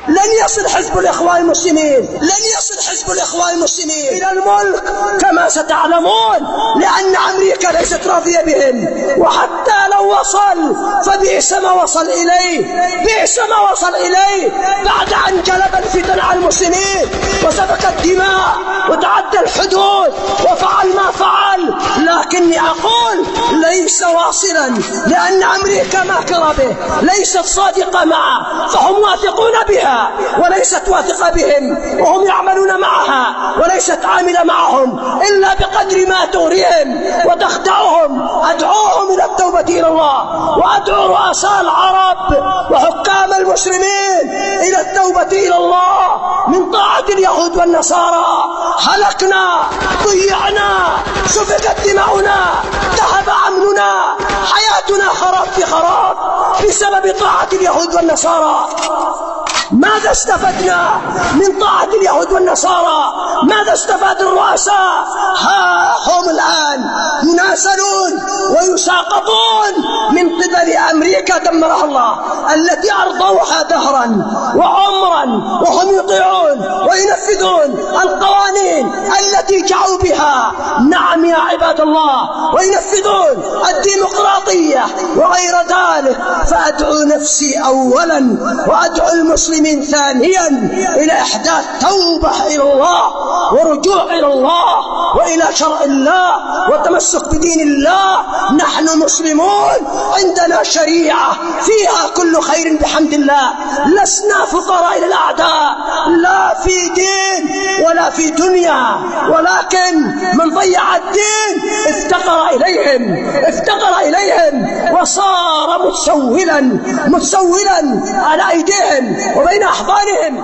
لن يصل حزب الإخوان المسلمين إلى الملك كما ستعلمون، لأن أمريكا ليست راضية بهم. وحتى لو وصل فبئس ما وصل إليه بعد أن جلب الفتن على المسلمين وسفك الدماء وتعدى الحدود وفعل ما فعل. لكني أقول ليس واصلا، لأن أمريكا ماكرة به، ليست صادقة معه، فهم واثقون بها وليست واثقة بهم، وهم يعملون معها وليست عاملة معهم إلا بقدر ما تغريهم وتخدعهم. أدعوهم إلى التوبة إلى الله، وأدعو رؤساء العرب وحكام المسلمين إلى التوبة إلى الله من طاعة اليهود والنصارى. هلكنا، ضيعنا، سفكت دماؤنا، ذهب أمننا، حياتنا خراب في خراب بسبب طاعة اليهود والنصارى. ماذا استفدنا من طاعة اليهود والنصارى؟ ماذا استفاد الرؤساء؟ ها هم الآن يناسلون ويساقطون من قبل أمريكا دمرها الله، التي أرضوها دهرا وعمرا، وهم يطيعون وينفذون القوانين التي جاءوا بها. نعم يا عباد الله، وينفذون الديمقراطية وغير ذلك. فأدعو نفسي أولا وأدعو المسلمين ثانيا إلى إحداث توبة إلى الله ورجوع إلى الله وإلى شرع الله وتمسك بدين الله. نحن مسلمون، عندنا شريعة فيها كل خير بحمد الله، لسنا فقراء إلى الأعداء لا في دين ولا في دنيا، ولكن من ضيع الدين افتقر إليهم وصار متسولا على أيديهم وبين أحضانهم.